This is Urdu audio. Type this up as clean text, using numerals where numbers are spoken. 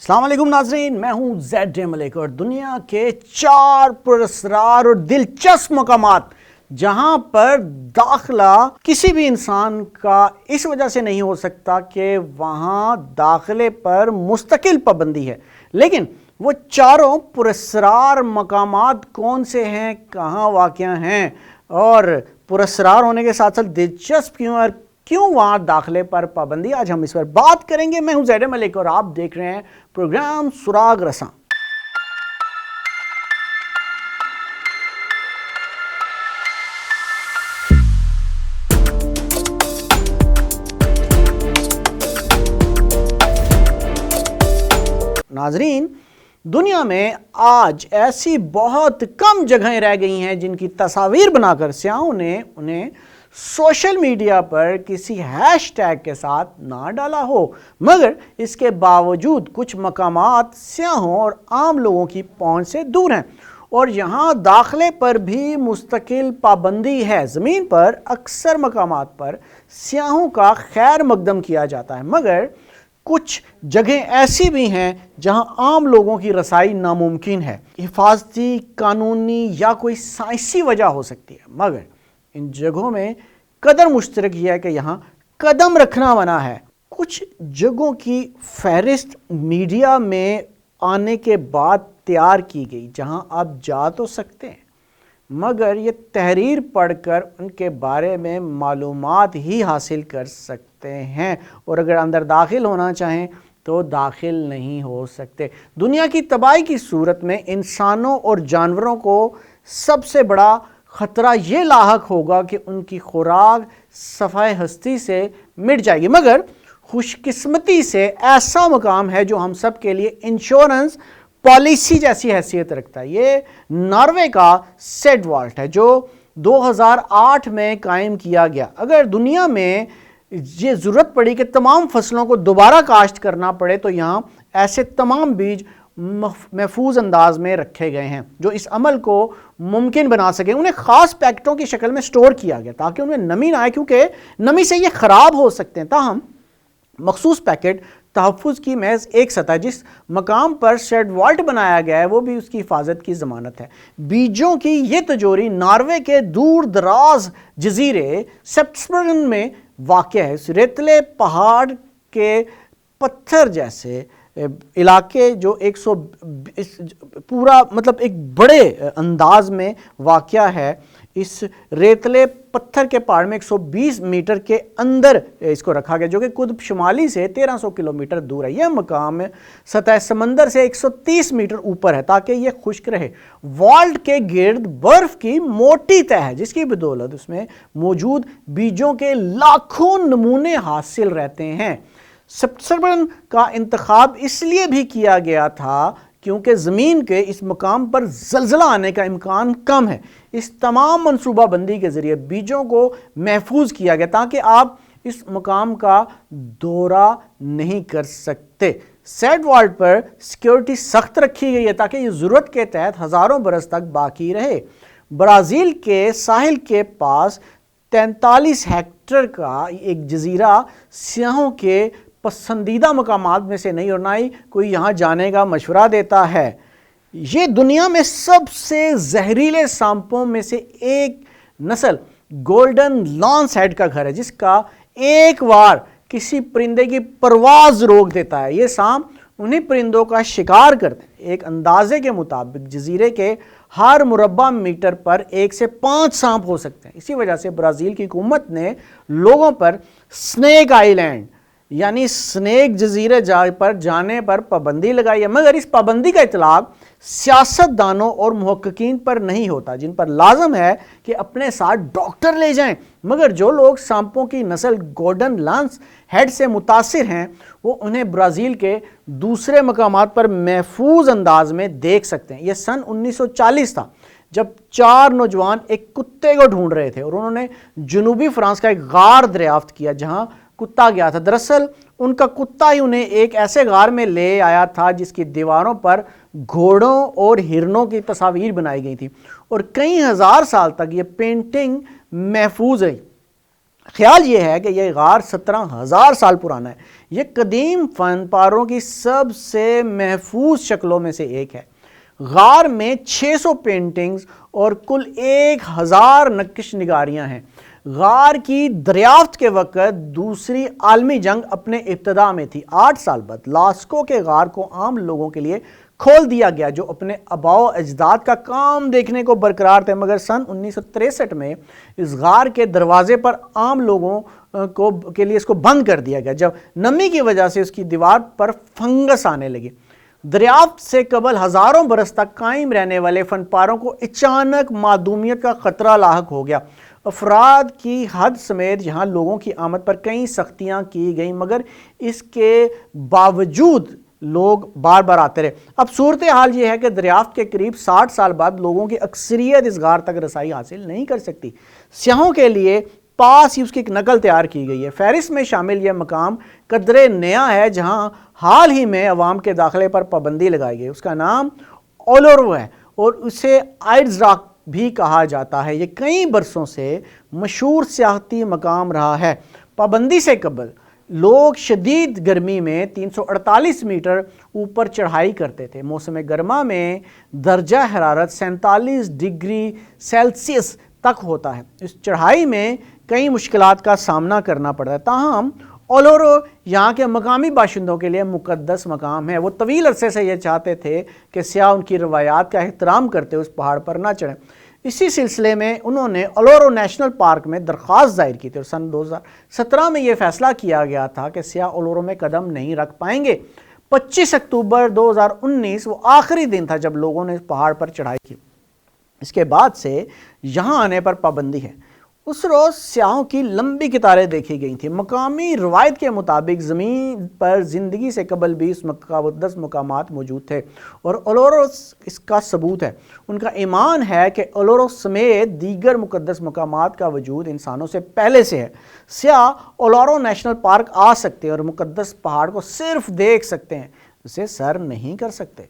السلام علیکم ناظرین، میں ہوں زید ملک اور دنیا کے 4 پراسرار اور دلچسپ مقامات جہاں پر داخلہ کسی بھی انسان کا اس وجہ سے نہیں ہو سکتا کہ وہاں داخلے پر مستقل پابندی ہے، لیکن وہ چاروں پراسرار مقامات کون سے ہیں، کہاں واقع ہیں اور پراسرار ہونے کے ساتھ ساتھ دلچسپ کیوں وہاں داخلے پر پابندی، آج ہم اس پر بات کریں گے۔ میں ہوں زید ملک اور آپ دیکھ رہے ہیں پروگرام سراغ رساں۔ ناظرین، دنیا میں آج ایسی بہت کم جگہیں رہ گئی ہیں جن کی تصاویر بنا کر سیاحوں نے انہیں سوشل میڈیا پر کسی ہیش ٹیگ کے ساتھ نہ ڈالا ہو، مگر اس کے باوجود کچھ مقامات سیاحوں اور عام لوگوں کی پہنچ سے دور ہیں اور یہاں داخلے پر بھی مستقل پابندی ہے۔ زمین پر اکثر مقامات پر سیاحوں کا خیر مقدم کیا جاتا ہے، مگر کچھ جگہیں ایسی بھی ہیں جہاں عام لوگوں کی رسائی ناممکن ہے۔ حفاظتی، قانونی یا کوئی سائنسی وجہ ہو سکتی ہے، مگر ان جگہوں میں قدر مشترک یہ ہے کہ یہاں قدم رکھنا منع ہے۔ کچھ جگہوں کی فہرست میڈیا میں آنے کے بعد تیار کی گئی جہاں آپ جا تو سکتے ہیں، مگر یہ تحریر پڑھ کر ان کے بارے میں معلومات ہی حاصل کر سکتے ہیں اور اگر اندر داخل ہونا چاہیں تو داخل نہیں ہو سکتے۔ دنیا کی تباہی کی صورت میں انسانوں اور جانوروں کو سب سے بڑا خطرہ یہ لاحق ہوگا کہ ان کی خوراک صفحہ ہستی سے مٹ جائے گی، مگر خوش قسمتی سے ایسا مقام ہے جو ہم سب کے لیے انشورنس پالیسی جیسی حیثیت رکھتا ہے۔ یہ ناروے کا سیڈ والٹ ہے جو 2008 میں قائم کیا گیا۔ اگر دنیا میں یہ ضرورت پڑی کہ تمام فصلوں کو دوبارہ کاشت کرنا پڑے تو یہاں ایسے تمام بیج محفوظ انداز میں رکھے گئے ہیں جو اس عمل کو ممکن بنا سکیں۔ انہیں خاص پیکٹوں کی شکل میں سٹور کیا گیا تاکہ ان میں نمی نہ آئے، کیونکہ نمی سے یہ خراب ہو سکتے ہیں۔ تاہم مخصوص پیکٹ تحفظ کی محض ایک سطح جس مقام پر شیڈ والٹ بنایا گیا ہے وہ بھی اس کی حفاظت کی ضمانت ہے۔ بیجوں کی یہ تجوری ناروے کے دور دراز جزیرے سپٹسبرگن میں واقع ہے۔ اس ریتلے پہاڑ کے پتھر جیسے علاقے جو پورا ایک بڑے انداز میں واقع ہے، اس ریتلے پتھر کے پہاڑ میں 120 میٹر کے اندر اس کو رکھا گیا جو کہ قطب شمالی سے 1300 کلومیٹر دور ہے۔ یہ مقام سطح سمندر سے 130 میٹر اوپر ہے تاکہ یہ خشک رہے۔ والٹ کے گرد برف کی موٹی تہ ہے جس کی بدولت اس میں موجود بیجوں کے لاکھوں نمونے حاصل رہتے ہیں۔ سپٹسبرگن کا انتخاب اس لیے بھی کیا گیا تھا کیونکہ زمین کے اس مقام پر زلزلہ آنے کا امکان کم ہے۔ اس تمام منصوبہ بندی کے ذریعے بیجوں کو محفوظ کیا گیا تاکہ آپ اس مقام کا دورہ نہیں کر سکتے۔ سیڈ والٹ پر سیکیورٹی سخت رکھی گئی ہے تاکہ یہ ضرورت کے تحت ہزاروں برس تک باقی رہے۔ برازیل کے ساحل کے پاس 43 ہیکٹر کا ایک جزیرہ سیاحوں کے پسندیدہ مقامات میں سے نہیں اور نہ ہی کوئی یہاں جانے کا مشورہ دیتا ہے۔ یہ دنیا میں سب سے زہریلے سانپوں میں سے ایک نسل گولڈن لانس ہیڈ کا گھر ہے جس کا ایک وار کسی پرندے کی پرواز روک دیتا ہے۔ یہ سانپ انہی پرندوں کا شکار کرتے ہیں۔ ایک اندازے کے مطابق جزیرے کے ہر مربع میٹر پر 1 سے 5 سانپ ہو سکتے ہیں۔ اسی وجہ سے برازیل کی حکومت نے لوگوں پر سنیک آئی لینڈ یعنی سنیک جزیرے پر جانے پر پابندی لگائی ہے، مگر اس پابندی کا اطلاق سیاست دانوں اور محققین پر نہیں ہوتا جن پر لازم ہے کہ اپنے ساتھ ڈاکٹر لے جائیں، مگر جو لوگ سانپوں کی نسل گولڈن لانس ہیڈ سے متاثر ہیں وہ انہیں برازیل کے دوسرے مقامات پر محفوظ انداز میں دیکھ سکتے ہیں۔ یہ سن 1940 تھا جب 4 نوجوان ایک کتے کو ڈھونڈ رہے تھے اور انہوں نے جنوبی فرانس کا ایک غار دریافت کیا جہاں کتا گیا تھا۔ دراصل ان کا کتا ہی انہیں ایک ایسے غار میں لے آیا تھا جس کی دیواروں پر گھوڑوں اور ہرنوں کی تصاویر بنائی گئی تھی اور کئی ہزار سال تک یہ پینٹنگ محفوظ رہی۔ خیال یہ ہے کہ یہ غار 17,000 سال پرانا ہے۔ یہ قدیم فن پاروں کی سب سے محفوظ شکلوں میں سے ایک ہے۔ غار میں 600 پینٹنگز اور کل 1000 نقش نگاریاں ہیں۔ غار کی دریافت کے وقت دوسری عالمی جنگ اپنے ابتدا میں تھی۔ 8 سال بعد لاسکو کے غار کو عام لوگوں کے لیے کھول دیا گیا جو اپنے آباء و اجداد کا کام دیکھنے کو برقرار تھے، مگر سن 1963 میں اس غار کے دروازے پر عام لوگوں کے لیے اس کو بند کر دیا گیا جب نمی کی وجہ سے اس کی دیوار پر فنگس آنے لگی۔ دریافت سے قبل ہزاروں برس تک قائم رہنے والے فن پاروں کو اچانک معدومیت کا خطرہ لاحق ہو گیا۔ افراد کی حد سمیت یہاں لوگوں کی آمد پر کئی سختیاں کی گئیں، مگر اس کے باوجود لوگ بار بار آتے رہے۔ اب صورتحال یہ ہے کہ دریافت کے قریب 60 سال بعد لوگوں کی اکثریت اس غار تک رسائی حاصل نہیں کر سکتی۔ سیاحوں کے لیے پاس ہی اس کی ایک نقل تیار کی گئی ہے۔ فہرست میں شامل یہ مقام قدرے نیا ہے جہاں حال ہی میں عوام کے داخلے پر پابندی لگائی گئی۔ اس کا نام اولورو ہے اور اسے آئڈز راک بھی کہا جاتا ہے۔ یہ کئی برسوں سے مشہور سیاحتی مقام رہا ہے۔ پابندی سے قبل لوگ شدید گرمی میں 348 میٹر اوپر چڑھائی کرتے تھے۔ موسم گرما میں درجہ حرارت 47 ڈگری سیلسیس تک ہوتا ہے۔ اس چڑھائی میں کئی مشکلات کا سامنا کرنا پڑتا ہے، تاہم اولورو یہاں کے مقامی باشندوں کے لیے مقدس مقام ہے۔ وہ طویل عرصے سے یہ چاہتے تھے کہ سیاح ان کی روایات کا احترام کرتے اس پہاڑ پر نہ چڑھیں۔ اسی سلسلے میں انہوں نے اولورو نیشنل پارک میں درخواست دائر کی تھی اور سن 2017 میں یہ فیصلہ کیا گیا تھا کہ سیاح اولورو میں قدم نہیں رکھ پائیں گے۔ 25 اکتوبر 2019 وہ آخری دن تھا جب لوگوں نے اس پہاڑ پر چڑھائی کی۔ اس کے بعد سے یہاں آنے پر پابندی ہے۔ اس روز سیاحوں کی لمبی قطاریں دیکھی گئی تھیں۔ مقامی روایت کے مطابق زمین پر زندگی سے قبل بھی اس مقدس مقامات موجود تھے اور اولورو اس کا ثبوت ہے۔ ان کا ایمان ہے کہ اولورو سمیت دیگر مقدس مقامات کا وجود انسانوں سے پہلے سے ہے۔ سیاح اولورو نیشنل پارک آ سکتے ہیں اور مقدس پہاڑ کو صرف دیکھ سکتے ہیں، اسے سر نہیں کر سکتے۔